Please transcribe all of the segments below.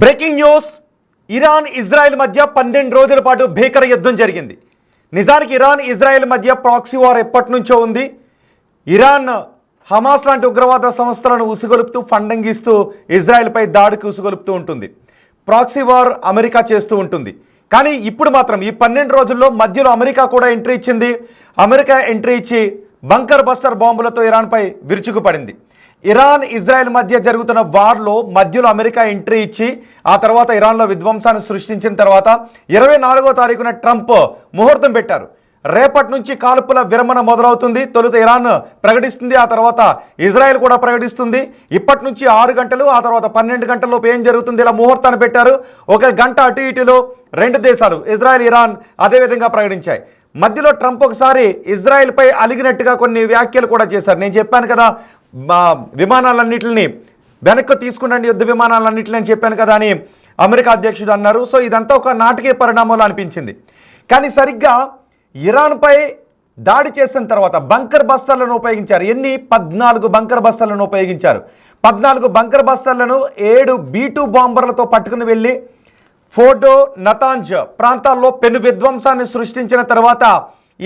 Breaking news, Iran Israel మధ్య 12 రోజుల పాటు భీకర యుద్ధం జరిగింది. నిజానికి ఇరాన్ ఇజ్రాయెల్ మధ్య ప్రాక్సీ వార్ ఎప్పటి నుంచో ఉంది. ఇరాన్ హమాస్ లాంటి ఉగ్రవాద సంస్థలను ఉసుగొలుపుతూ ఫండింగ్ ఇస్తూ ఇజ్రాయెల్పై దాడికి ఉసుగొలుపుతూ ఉంటుంది. ప్రాక్సీ వార్ అమెరికా చేస్తూ ఉంటుంది. కానీ ఇప్పుడు మాత్రం ఈ 12 రోజుల్లో మధ్యలో అమెరికా కూడా ఎంట్రీ ఇచ్చింది. అమెరికా ఎంట్రీ ఇచ్చి బంకర్ బస్టర్ బాంబులతో ఇరాన్పై విరుచుకుపడింది. ఇరాన్ ఇజ్రాయెల్ మధ్య జరుగుతున్న వార్లో మధ్యలో అమెరికా ఎంట్రీ ఇచ్చి ఆ తర్వాత ఇరాన్లో విధ్వంసాన్ని సృష్టించిన తర్వాత 24వ తారీఖున ట్రంప్ ముహూర్తం పెట్టారు. రేపటి నుంచి కాల్పుల విరమణ మొదలవుతుంది. తొలుత ఇరాన్ ప్రకటిస్తుంది, ఆ తర్వాత ఇజ్రాయెల్ కూడా ప్రకటిస్తుంది. ఇప్పటి నుంచి 6 గంటలు, ఆ తర్వాత 12 గంటల్లోపు ఏం జరుగుతుంది ఇలా ముహూర్తాన్ని పెట్టారు. 1 గంట అటు ఇటులో 2 దేశాలు ఇజ్రాయెల్ ఇరాన్ అదేవిధంగా ప్రకటించాయి. మధ్యలో ట్రంప్ ఒకసారి ఇజ్రాయెల్పై అలిగినట్టుగా కొన్ని వ్యాఖ్యలు కూడా చేశారు. నేను చెప్పాను కదా, విమానాలన్నింటిని వెనక్కి తీసుకునండి, యుద్ధ విమానాలన్నింటినీ అని చెప్పాను కదా అని అమెరికా అధ్యక్షుడు అన్నారు. సో ఇదంతా ఒక నాటకీయ పరిణామాలు అనిపించింది. కానీ సరిగ్గా ఇరాన్పై దాడి చేసిన తర్వాత బంకర్ బస్టర్లను ఉపయోగించారు. 14 బంకర్ బస్టర్లను ఉపయోగించారు. 14 బంకర్ బస్టర్లను 7 B-2 బాంబర్లతో పట్టుకుని వెళ్ళి ఫోర్డో, నతాంజ్ ప్రాంతాల్లో పెను విధ్వంసాన్ని సృష్టించిన తర్వాత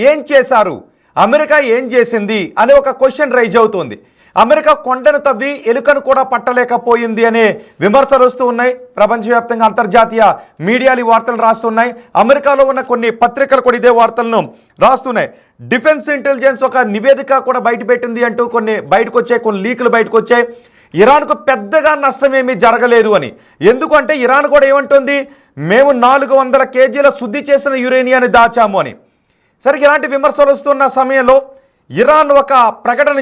ఏం చేశారు, అమెరికా ఏం చేసింది అనే ఒక క్వశ్చన్ రైజ్ అవుతుంది. అమెరికా కొండను తవ్వి ఎలుకను కూడా పట్టలేకపోయింది అనే విమర్శలు వస్తూ ఉన్నాయి. ప్రపంచవ్యాప్తంగా అంతర్జాతీయ మీడియాలు ఈ వార్తలు రాస్తున్నాయి. అమెరికాలో ఉన్న కొన్ని పత్రికలు కూడా ఇదే వార్తలను రాస్తున్నాయి. డిఫెన్స్ ఇంటెలిజెన్స్ ఒక నివేదిక కూడా బయటపెట్టింది అంటూ కొన్ని బయటకు వచ్చాయి, కొన్ని లీకులు బయటకు వచ్చాయి. ఇరాన్కు పెద్దగా నష్టం ఏమీ జరగలేదు అని. ఎందుకంటే ఇరాన్ కూడా ఏమంటుంది, మేము 400 కేజీల శుద్ధి చేసిన యురేనియాన్ని దాచాము అని. సరిగ్గా ఇలాంటి విమర్శలు వస్తున్న సమయంలో ఇరాన్ ఒక ప్రకటన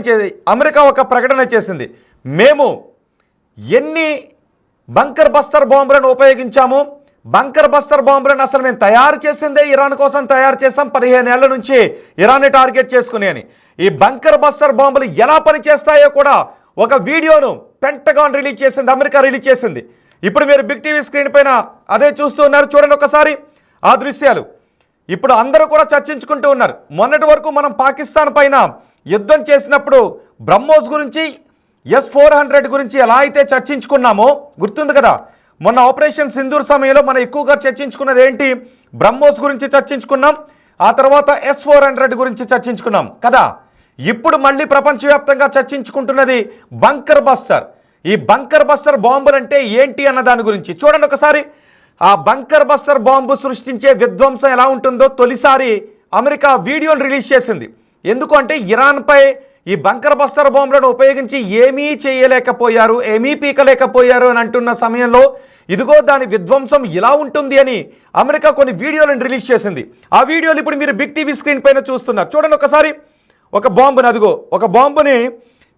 అమెరికా ఒక ప్రకటన చేసింది. మేము ఎన్ని బంకర్ బస్టర్ బాంబులను ఉపయోగించాము, బంకర్ బస్టర్ బాంబులను అసలు మేము తయారు చేసిందే ఇరాన్ కోసం తయారు చేసాం, 15 ఏళ్ల నుంచి ఇరాన్ని టార్గెట్ చేసుకుని అని. ఈ బంకర్ బస్టర్ బాంబులు ఎలా పనిచేస్తాయో కూడా ఒక వీడియోను పెంటగాన్ రిలీజ్ చేసింది, అమెరికా రిలీజ్ చేసింది. ఇప్పుడు మీరు బిగ్ టీవీ స్క్రీన్ పైన అదే చూస్తూ ఉన్నారు, చూడండి ఒకసారి ఆ దృశ్యాలు. ఇప్పుడు అందరూ కూడా చర్చించుకుంటూ ఉన్నారు. మొన్నటి వరకు మనం పాకిస్తాన్ పైన యుద్ధం చేసినప్పుడు బ్రహ్మోస్ గురించి, S-400 గురించి ఎలా అయితే చర్చించుకున్నామో గుర్తుంది కదా. మొన్న ఆపరేషన్ సింధూర్ సమయంలో మనం ఎక్కువగా చర్చించుకున్నది ఏంటి, బ్రహ్మోస్ గురించి చర్చించుకున్నాం, ఆ తర్వాత S-400 గురించి చర్చించుకున్నాం కదా. ఇప్పుడు మళ్ళీ ప్రపంచవ్యాప్తంగా చర్చించుకుంటున్నది బంకర్ బస్టర్. ఈ బంకర్ బస్టర్ బాంబులు అంటే ఏంటి అన్న దాని గురించి చూడండి ఒకసారి. ఆ బంకర్ బస్టర్ బాంబు సృష్టించే విధ్వంసం ఎలా ఉంటుందో తొలిసారి అమెరికా వీడియోలు రిలీజ్ చేసింది. ఎందుకు అంటే ఇరాన్పై ఈ బంకర్ బస్టర్ బాంబులను ఉపయోగించి ఏమీ చేయలేకపోయారు, ఏమీ పీకలేకపోయారు అని అంటున్న సమయంలో ఇదిగో దాని విధ్వంసం ఇలా ఉంటుంది అని అమెరికా కొన్ని వీడియోలను రిలీజ్ చేసింది. ఆ వీడియోలు ఇప్పుడు మీరు బిగ్ టీవీ స్క్రీన్ పైన చూస్తున్నారు. చూడండి ఒకసారి. ఒక బాంబుని, అదిగో ఒక బాంబుని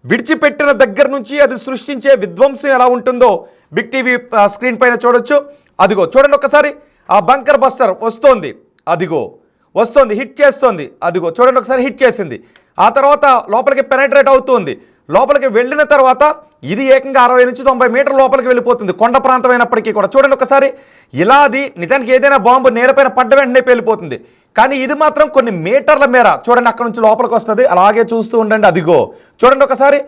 విడిచిపెట్టిన దగ్గర నుంచి అది సృష్టించే విధ్వంసం ఎలా ఉంటుందో బిగ్ టీవీ స్క్రీన్ పైన చూడొచ్చు. అదిగో చూడండి ఒకసారి. ఆ బంకర్ బస్టర్ వస్తోంది, అదిగో వస్తోంది, హిట్ చేస్తోంది, అదిగో చూడండి ఒకసారి హిట్ చేసింది. ఆ తర్వాత లోపలికి పెనట్రేట్ అవుతుంది. లోపలికి వెళ్ళిన తర్వాత ఇది ఏకంగా 60 నుంచి 90 మీటర్ల లోపలికి వెళ్ళిపోతుంది, కొండ ప్రాంతం అయినప్పటికీ కూడా. చూడండి ఒకసారి. ఇలా అది నిజానికి ఏదైనా బాంబు నేలపైన పడ్డ వెంటనే వెళ్ళిపోతుంది, కానీ ఇది మాత్రం కొన్ని మీటర్ల మేర చూడండి అక్కడ నుంచి లోపలికి వస్తుంది. అలాగే చూస్తూ ఉండండి, అదిగో చూడండి ఒకసారి.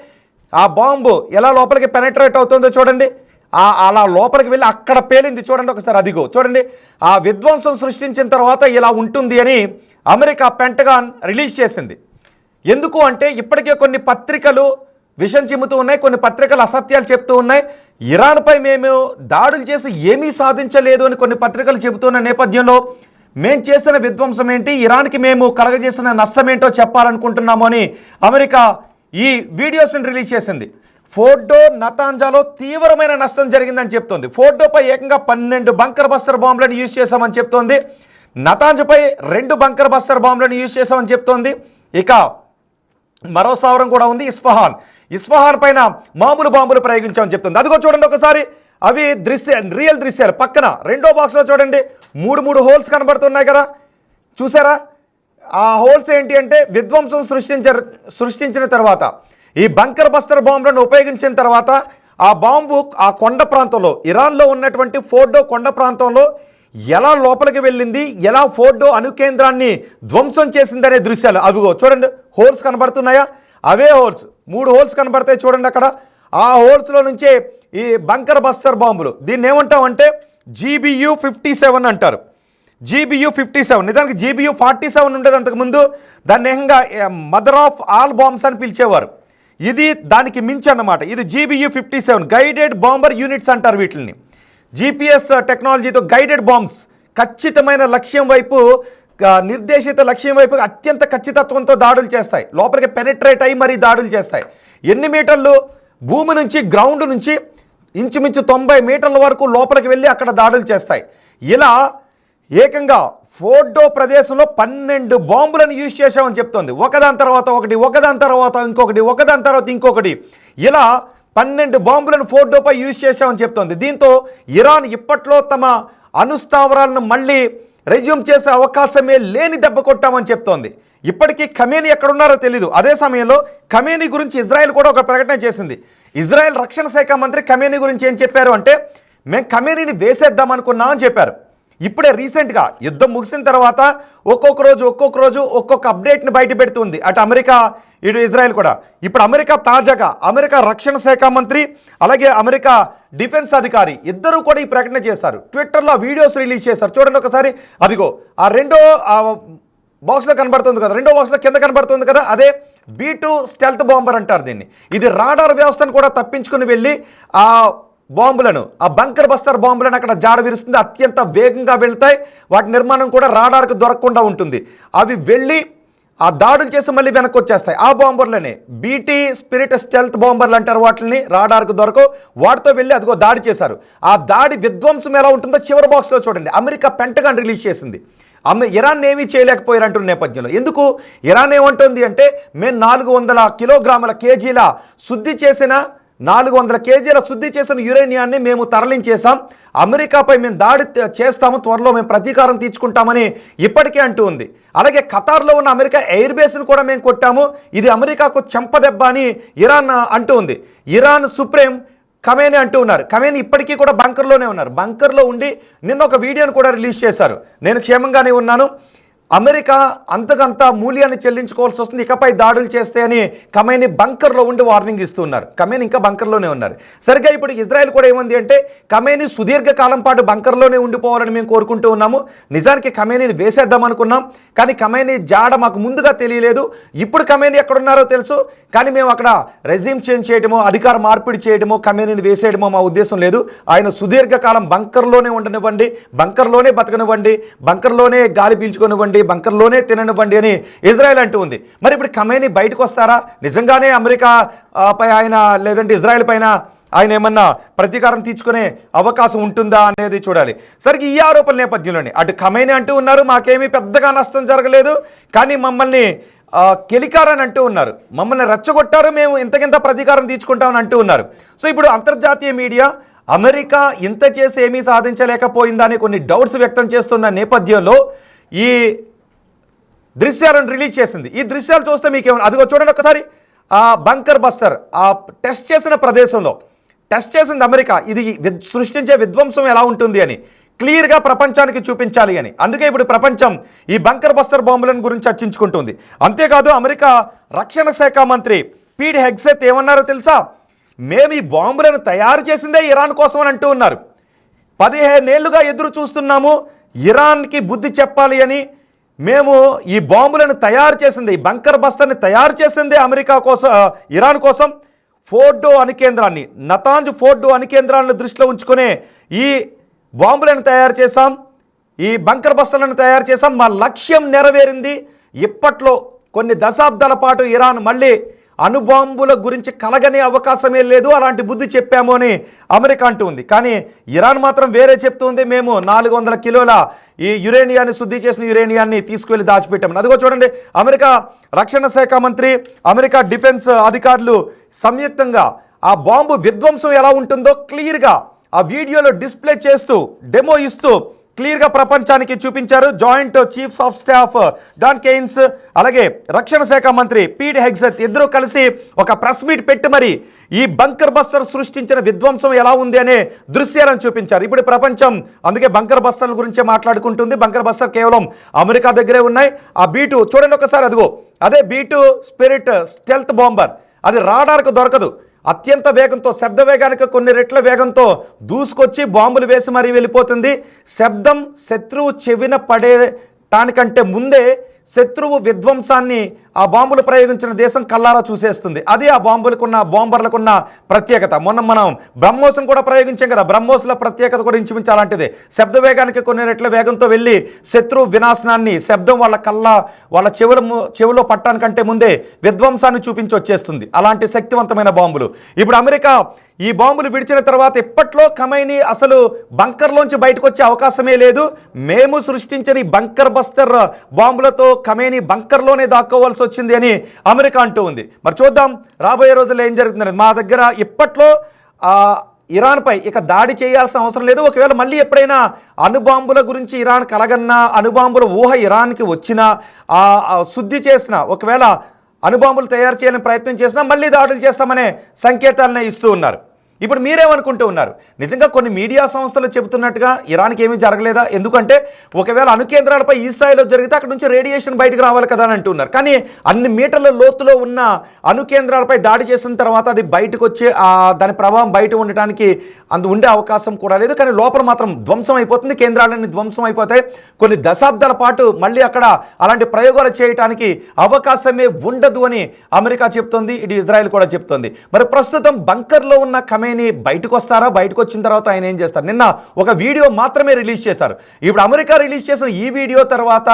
ఆ బాంబు ఎలా లోపలికి పెనట్రేట్ అవుతుందో చూడండి. అలా లోపలికి వెళ్ళి అక్కడ పేలింది చూడండి ఒకసారి, అదిగో చూడండి. ఆ విధ్వంసం సృష్టించిన తర్వాత ఇలా ఉంటుంది అని అమెరికా పెంటగాన్ రిలీజ్ చేసింది. ఎందుకు అంటే ఇప్పటికే కొన్ని పత్రికలు విషం చిమ్ముతూ ఉన్నాయి, కొన్ని పత్రికలు అసత్యాలు చెప్తూ ఉన్నాయి. ఇరాన్పై మేము దాడులు చేసి ఏమీ సాధించలేదు అని కొన్ని పత్రికలు చెబుతున్న నేపథ్యంలో మేము చేసిన విధ్వంసం ఏంటి, ఇరాన్కి మేము కలగజేసిన నష్టం ఏంటో చెప్పాలనుకుంటున్నాము అని అమెరికా ఈ వీడియోస్ని రిలీజ్ చేసింది. ఫోర్డో, నతాంజాలో తీవ్రమైన నష్టం జరిగిందని చెప్తోంది. ఫోర్డోపై ఏకంగా 12 బంకర్ బస్టర్ బాంబులను యూజ్ చేశామని చెప్తోంది. నతాంజ్పై 2 బంకర్ బస్టర్ బాంబులను యూజ్ చేశామని చెప్తోంది. ఇక మరో స్థావరం కూడా ఉంది, ఇస్ఫహాన్ పైన మామూలు బాంబులు ప్రయోగించామని చెప్తుంది. అదిగో చూడండి ఒకసారి. అవి రియల్ దృశ్యాలు. పక్కన రెండో బాక్స్లో చూడండి, 3 హోల్స్ కనబడుతున్నాయి కదా, చూసారా? ఆ హోల్స్ ఏంటి అంటే విధ్వంసం సృష్టించిన తర్వాత ఈ బంకర్ బస్టర్ బాంబులను ఉపయోగించిన తర్వాత ఆ బాంబు ఆ కొండ ప్రాంతంలో, ఇరాన్లో ఉన్నటువంటి ఫోర్డో కొండ ప్రాంతంలో ఎలా లోపలికి వెళ్ళింది, ఎలా ఫోర్డో అణుకేంద్రాన్ని ధ్వంసం చేసిందనే దృశ్యాలు. అవిగో చూడండి, హోల్స్ కనబడుతున్నాయా? అవే హోల్స్, 3 హోల్స్ కనబడతాయి చూడండి అక్కడ. ఆ హోల్స్లో నుంచే ఈ బంకర్ బస్టర్ బాంబులు, దీన్ని ఏమంటామంటే GBU-57 అంటారు. GBU-57, నిజానికి GBU-47 ఉండేది అంతకుముందు. దాన్ని ఏకంగా మదర్ ఆఫ్ ఆల్ బాంబ్స్ అని పిలిచేవారు. ఇది దానికి మించి అన్నమాట. ఇది GBU-57 గైడెడ్ బాంబర్ యూనిట్స్ అంటారు వీటిని. GPS టెక్నాలజీతో గైడెడ్ బాంబ్స్ ఖచ్చితమైన లక్ష్యం వైపు, నిర్దేశిత లక్ష్యం వైపు అత్యంత ఖచ్చితత్వంతో దాడులు చేస్తాయి. లోపలికి పెనిట్రేట్ అయ్యి మరీ దాడులు చేస్తాయి. ఎన్ని మీటర్లు? భూమి నుంచి, గ్రౌండ్ నుంచి ఇంచుమించు 90 మీటర్ల వరకు లోపలికి వెళ్ళి అక్కడ దాడులు చేస్తాయి. ఇలా ఏకంగా ఫోర్డో ప్రదేశంలో 12 బాంబులను యూజ్ చేశామని చెప్తోంది. ఒకదాని తర్వాత ఒకటి, ఒకదాని తర్వాత ఇంకొకటి, ఒకదాని తర్వాత ఇంకొకటి, ఇలా 12 బాంబులను ఫోర్డోపై యూజ్ చేశామని చెప్తోంది. దీంతో ఇరాన్ ఇప్పట్లో తమ అణుస్థావరాలను మళ్ళీ రెజ్యూమ్ చేసే అవకాశమే లేని దెబ్బ కొట్టామని చెప్తోంది. ఇప్పటికీ ఖమేనీ ఎక్కడున్నారో తెలీదు. అదే సమయంలో ఖమేనీ గురించి ఇజ్రాయెల్ కూడా ఒక ప్రకటన చేసింది. ఇజ్రాయెల్ రక్షణ శాఖ మంత్రి ఖమేనీ గురించి ఏం చెప్పారు అంటే, మేము ఖమేనీని వేసేద్దాం అనుకున్నాం అని చెప్పారు. ఇప్పుడే రీసెంట్గా యుద్ధం ముగిసిన తర్వాత ఒక్కొక్క రోజు ఒక్కొక్క అప్డేట్ని బయట పెడుతుంది అటు అమెరికా ఇటు ఇజ్రాయెల్ కూడా. ఇప్పుడు అమెరికా తాజాగా అమెరికా రక్షణ శాఖ మంత్రి అలాగే అమెరికా డిఫెన్స్ అధికారి ఇద్దరూ కూడా ఈ ప్రకటన చేశారు. ట్విట్టర్లో వీడియోస్ రిలీజ్ చేశారు. చూడండి ఒకసారి. అదిగో ఆ రెండో బాక్స్లో కనబడుతుంది కదా, రెండో బాక్స్లో కింద కనబడుతుంది కదా, అదే B2 స్టెల్త్ బాంబర్ అంటారు దీన్ని. ఇది రాడార్ వ్యవస్థను కూడా తప్పించుకుని వెళ్ళి ఆ బాంబులను, ఆ బంకర్ బస్టర్ బాంబులను అక్కడ జాడ విరుస్తుంది. అత్యంత వేగంగా వెళ్తాయి. వాటి నిర్మాణం కూడా రాడార్కు దొరకకుండా ఉంటుంది. అవి వెళ్ళి ఆ దాడులు చేసి మళ్ళీ వెనక్కి వచ్చేస్తాయి. ఆ బాంబర్లనే BT స్పిరిట్ స్టెల్త్ బాంబర్లు అంటారు. వాటిని రాడార్కు దొరకవు. వాటితో వెళ్ళి అదిగో దాడి చేశారు. ఆ దాడి విధ్వంసం ఎలా ఉంటుందో చివరి బాక్స్లో చూడండి. అమెరికా పెంటగాన్ రిలీజ్ చేసింది. ఇరాన్ ఏమీ చేయలేకపోయారు అంటున్న నేపథ్యంలో. ఎందుకు? ఇరాన్ ఏమంటుంది అంటే, మేము 400 కేజీల శుద్ధి చేసిన 400 కేజీల శుద్ధి చేసిన యురేనియాన్ని మేము తరలించేశాం. అమెరికాపై మేము దాడి చేస్తాము, త్వరలో మేము ప్రతీకారం తీర్చుకుంటామని ఇప్పటికే అంటూ ఉంది. అలాగే ఖతార్లో ఉన్న అమెరికా ఎయిర్ బేస్ను కూడా మేము కొట్టాము. ఇది అమెరికాకు చెంపదెబ్బ అని ఇరాన్ అంటూ ఉంది. ఇరాన్ సుప్రీం ఖమేనీ అంటూ ఉన్నారు. ఖమేనీ ఇప్పటికీ కూడా బంకర్లోనే ఉన్నారు. బంకర్లో ఉండి నిన్న ఒక వీడియోను కూడా రిలీజ్ చేశారు. నేను క్షేమంగానే ఉన్నాను, అమెరికా అంతకంత మూల్యాన్ని చెల్లించుకోవాల్సి వస్తుంది ఇకపై దాడులు చేస్తే అని ఖమేనీ బంకర్లో ఉండి వార్నింగ్ ఇస్తున్నారు. ఖమేనీ ఇంకా బంకర్లోనే ఉన్నారు. సరిగ్గా ఇప్పుడు ఇజ్రాయెల్ కూడా ఏముంది అంటే, ఖమేనీ సుదీర్ఘకాలం పాటు బంకర్లోనే ఉండిపోవాలని మేము కోరుకుంటూ ఉన్నాము. నిజానికి ఖమేనీని వేసేద్దాం అనుకున్నాం, కానీ ఖమేనీ జాడ మాకు ముందుగా తెలియలేదు. ఇప్పుడు ఖమేనీ ఎక్కడున్నారో తెలుసు, కానీ మేము అక్కడ రెజ్యూమ్ చేంజ్ చేయడమో, అధికార మార్పిడి చేయడమో, ఖమేనీని వేసేయడమో మా ఉద్దేశం లేదు. ఆయన సుదీర్ఘకాలం బంకర్లోనే ఉండనివ్వండి, బంకర్లోనే బతకనివ్వండి, బంకర్లోనే గాలి పీల్చుకొనివ్వండి, బంకర్లోనే తిననివ్వండి అని ఇజ్రాయెల్ అంటూ ఉంది. మరి ఇప్పుడు ఖమేనీ బయటకు వస్తారా? నిజంగానే అమెరికా పై ఆయన లేదంటే ఇజ్రాయెల్ పైన ఆయన ఏమన్నా ప్రతీకారం తీర్చుకునే అవకాశం ఉంటుందా అనేది చూడాలి. సరిగ్గా ఈ ఆరోపణల నేపథ్యంలోనే అటు ఖమేనీ అంటూ ఉన్నారు, మాకేమీ పెద్దగా నష్టం జరగలేదు, కానీ మమ్మల్ని కెలికారని అంటూ ఉన్నారు, మమ్మల్ని రెచ్చగొట్టారు, మేము ఇంతకింత ప్రతీకారం తీర్చుకుంటామని అంటూ ఉన్నారు. సో ఇప్పుడు అంతర్జాతీయ మీడియా అమెరికా ఇంత చేసి ఏమీ సాధించలేకపోయిందా అని కొన్ని డౌట్స్ వ్యక్తం చేస్తున్న నేపథ్యంలో ఈ దృశ్యాలను రిలీజ్ చేసింది. ఈ దృశ్యాలు చూస్తే మీకేమన్నా, అదిగో చూడండి ఒకసారి. ఆ బంకర్ బస్టర్ ఆ టెస్ట్ చేసిన ప్రదేశంలో టెస్ట్ చేసింది అమెరికా. ఇది సృష్టించే విధ్వంసం ఎలా ఉంటుంది అని క్లియర్గా ప్రపంచానికి చూపించాలి అని. అందుకే ఇప్పుడు ప్రపంచం ఈ బంకర్ బస్టర్ బాంబులను గురించి చర్చించుకుంటుంది. అంతేకాదు అమెరికా రక్షణ శాఖ మంత్రి పీట్ హెగ్సెత్ ఏమన్నారో తెలుసా? మేము ఈ బాంబులను తయారు చేసిందే ఇరాన్ కోసం అని అంటూ ఉన్నారు. 15 ఏళ్లుగా ఎదురు చూస్తున్నాము ఇరాన్కి బుద్ధి చెప్పాలి అని. మేము ఈ బాంబులను తయారు చేసింది, ఈ బంకర్ బస్టర్ని తయారు చేసిందే అమెరికా కోసం, ఇరాన్ కోసం. ఫోర్డో అణుకేంద్రాన్ని, నతాంజ్ ఫోర్డో అణుకేంద్రాలను దృష్టిలో ఉంచుకునే ఈ బాంబులను తయారు చేశాం, ఈ బంకర్ బస్టర్లను తయారు చేశాం. మా లక్ష్యం నెరవేరింది. ఇప్పట్లో కొన్ని దశాబ్దాల పాటు ఇరాన్ మళ్ళీ అణుబాంబుల గురించి కలగనే అవకాశమే లేదు, అలాంటి బుద్ధి చెప్పాము అని అమెరికా అంటూ ఉంది. కానీ ఇరాన్ మాత్రం వేరే చెప్తుంది, మేము 400 కిలోల ఈ యురేనియాన్ని, శుద్ధి చేసిన యురేనియాన్ని తీసుకువెళ్ళి దాచిపెట్టామని. అదిగో చూడండి, అమెరికా రక్షణ శాఖ మంత్రి, అమెరికా డిఫెన్స్ అధికారులు సంయుక్తంగా ఆ బాంబు విధ్వంసం ఎలా ఉంటుందో క్లియర్గా ఆ వీడియోలో డిస్ప్లే చేస్తూ, డెమో ఇస్తూ క్లియర్గా ప్రపంచానికి చూపించారు. Joint chiefs of staff Dan Caine అలాగే రక్షణ శాఖ మంత్రి పీట్ హెగ్సెత్ ఇద్దరు కలిసి ఒక ప్రెస్ మీట్ పెట్టి మరి ఈ బంకర్ బస్టర్ సృష్టించిన విధ్వంసం ఎలా ఉంది అనే దృశ్యాలను చూపించారు. ఇప్పుడు ప్రపంచం అందుకే బంకర్ బస్టర్ల గురించే మాట్లాడుకుంటుంది. బంకర్ బస్టర్ కేవలం అమెరికా దగ్గరే ఉన్నాయి. ఆ B2 చూడండి ఒకసారి, అదిగో అదే B2 స్పిరిట్ స్టెల్త్ బాంబర్, అది రాడార్కు దొరకదు. అత్యంత వేగంతో, శబ్ద వేగానికి కొన్ని రెట్ల వేగంతో దూసుకొచ్చి బాంబులు వేసి మరీ వెళ్ళిపోతుంది. శబ్దం శత్రువు చెవిన పడేటానికంటే ముందే శత్రువు విధ్వంసాన్ని ఆ బాంబులు ప్రయోగించిన దేశం కల్లారా చూసేస్తుంది. అది ఆ బాంబర్లకున్న ప్రత్యేకత. మొన్న మనం బ్రహ్మోస్ను కూడా ప్రయోగించాం కదా, బ్రహ్మోస్ల ప్రత్యేకత కూడా ఇంచుమించు అలాంటిదే. శబ్ద వేగానికి కొన్ని రెట్ల వేగంతో వెళ్ళి శత్రువు వినాశనాన్ని, శబ్దం వాళ్ళ చెవిలో పట్టడానికంటే ముందే విధ్వంసాన్ని చూపించి వచ్చేస్తుంది. అలాంటి శక్తివంతమైన బాంబులు. ఇప్పుడు అమెరికా ఈ బాంబులు విడిచిన తర్వాత ఇప్పట్లో ఖమైనీ అసలు బంకర్లోంచి బయటకు వచ్చే అవకాశమే లేదు. మేము సృష్టించిన ఈ బంకర్ బస్టర్ బాంబులతో ఖమైనీ బంకర్లోనే దాక్కోవాల్సి వచ్చింది అని అమెరికా అంటూ ఉంది. మరి చూద్దాం రాబోయే రోజుల్లో ఏం జరుగుతుంది. మా దగ్గర ఇప్పట్లో ఇరాన్పై ఇక దాడి చేయాల్సిన అవసరం లేదు. ఒకవేళ మళ్ళీ ఎప్పుడైనా అణుబాంబుల గురించి ఇరాన్ కలగన్నా, అణుబాంబుల ఊహ ఇరాన్కి వచ్చినా, శుద్ధి చేసినా, ఒకవేళ అణుబాంబులు తయారు చేయాలని ప్రయత్నం చేసినా మళ్ళీ దాడులు చేస్తామనే సంకేతాలనే ఇస్తూ ఉన్నారు. ఇప్పుడు మీరేమనుకుంటూ ఉన్నారు? నిజంగా కొన్ని మీడియా సంస్థలు చెబుతున్నట్టుగా ఇరాన్కి ఏమీ జరగలేదా? ఎందుకంటే ఒకవేళ అణు కేంద్రాలపై ఈ స్థాయిలో జరిగితే అక్కడ నుంచి రేడియేషన్ బయటకు రావాలి కదా అని అంటున్నారు. కానీ అన్ని మీటర్ల లోతులో ఉన్న అణు కేంద్రాలపై దాడి చేసిన తర్వాత అది బయటకు వచ్చే దాని ప్రభావం బయట ఉండటానికి ఉండే అవకాశం కూడా లేదు. కానీ లోపల మాత్రం ధ్వంసం అయిపోతుంది, కేంద్రాలన్నీ ధ్వంసం అయిపోతాయి. కొన్ని దశాబ్దాల పాటు మళ్ళీ అక్కడ అలాంటి ప్రయోగాలు చేయడానికి అవకాశమే ఉండదు అని అమెరికా చెప్తోంది, ఇటు ఇజ్రాయెల్ కూడా చెప్తోంది. మరి ప్రస్తుతం బంకర్లో ఉన్న ఖమైనీ బయటకు వస్తారా? బయటకు వచ్చిన తర్వాత ఆయన ఏం చేస్తారు? నిన్న ఒక వీడియో మాత్రమే రిలీజ్ చేశారు. ఇప్పుడు అమెరికా రిలీజ్ చేసిన ఈ వీడియో తర్వాత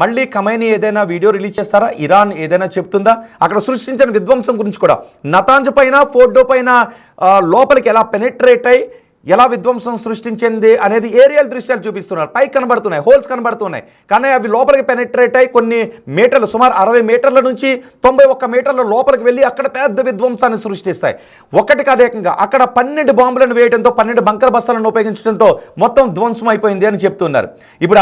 మళ్ళీ ఖమైనీ ఏదైనా వీడియో రిలీజ్ చేస్తారా? ఇరాన్ ఏదైనా చెప్తుందా? అక్కడ సృష్టించిన విధ్వంసం గురించి కూడా, నతాంజ్ పైన, ఫోర్డో పైన లోపలికి ఎలా పెనెట్రేట్ అయ్యి ఎలా విధ్వంసం సృష్టించింది అనేది ఏరియల్ దృశ్యాలు చూపిస్తున్నారు. పైకి కనబడుతున్నాయి, హోల్స్ కనబడుతున్నాయి, కానీ అవి లోపలికి పెనెట్రేట్ అయ్యి కొన్ని మీటర్లు, సుమారు 60 మీటర్ల నుంచి 91 మీటర్ల లోపలికి వెళ్ళి అక్కడ పెద్ద విధ్వంసాన్ని సృష్టిస్తాయి. ఒకటికి అదేకంగా అక్కడ 12 బాంబులను వేయడంతో, 12 బంకర్ బస్తాలను ఉపయోగించడంతో మొత్తం ధ్వంసం అయిపోయింది అని చెప్తున్నారు. ఇప్పుడు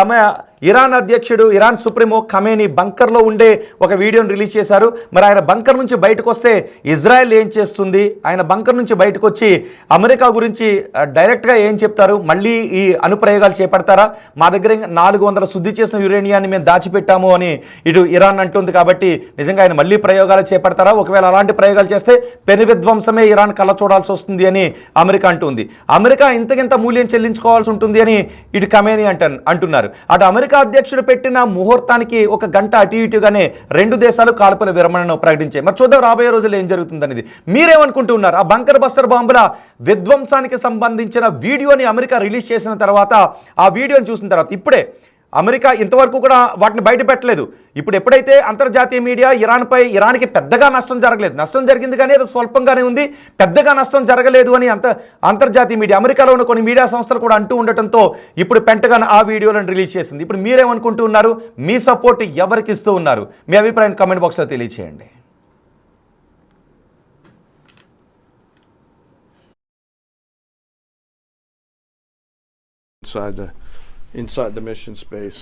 ఇరాన్ అధ్యక్షుడు, ఇరాన్ సుప్రీమో ఖమైనీ బంకర్లో ఉండే ఒక వీడియోని రిలీజ్ చేశారు. మరి ఆయన బంకర్ నుంచి బయటకు వస్తే ఇజ్రాయెల్ ఏం చేస్తుంది? ఆయన బంకర్ నుంచి బయటకు వచ్చి అమెరికా గురించి డైరెక్ట్గా ఏం చెప్తారు? మళ్ళీ ఈ అణుప్రయోగాలు చేపడతారా? మా దగ్గర 400 శుద్ధి చేసిన యురేనియాన్ని మేము దాచిపెట్టాము అని ఇటు ఇరాన్ అంటుంది. కాబట్టి నిజంగా ఆయన మళ్ళీ ప్రయోగాలు చేపడతారా? ఒకవేళ అలాంటి ప్రయోగాలు చేస్తే పెను విధ్వంసమే ఇరాన్ కళ్ళ చూడాల్సి వస్తుంది అని అమెరికా అంటుంది. అమెరికా ఇంతకింత మూల్యం చెల్లించుకోవాల్సి ఉంటుంది అని ఇటు ఖమైనీ అంటున్నారు. అటు అమెరికా అధ్యక్షుడు పెట్టిన ముహూర్తానికి ఒక గంట అటు ఇటుగానే 2 దేశాలు కాల్పుల విరమణను ప్రకటించాయి. మరి చూద్దాం రాబోయే రోజుల్లో ఏం జరుగుతుందనేది. మీరేమనుకుంటున్నారు? ఆ బంకర్ బస్టర్ బాంబుల విధ్వంసానికి సంబంధించిన వీడియోని అమెరికా రిలీజ్ చేసిన తర్వాత, ఆ వీడియోని చూసిన తర్వాత, ఇప్పుడే అమెరికా ఇంతవరకు కూడా వాటిని బయట పెట్టలేదు. ఇప్పుడు ఎప్పుడైతే అంతర్జాతీయ మీడియా ఇరాన్కి పెద్దగా నష్టం జరగలేదు, నష్టం జరిగింది కానీ అది స్వల్పంగానే ఉంది, పెద్దగా నష్టం జరగలేదు అని అంతర్జాతీయ మీడియా, అమెరికాలో ఉన్న కొన్ని మీడియా సంస్థలు కూడా అంటూ ఉండటంతో ఇప్పుడు పెంటగాన్ ఆ వీడియోలను రిలీజ్ చేసింది. ఇప్పుడు మీరేమనుకుంటూ ఉన్నారు? మీ సపోర్ట్ ఎవరికి ఇస్తూ ఉన్నారు? మీ అభిప్రాయం కామెంట్ బాక్స్లో తెలియజేయండి. inside the mission space.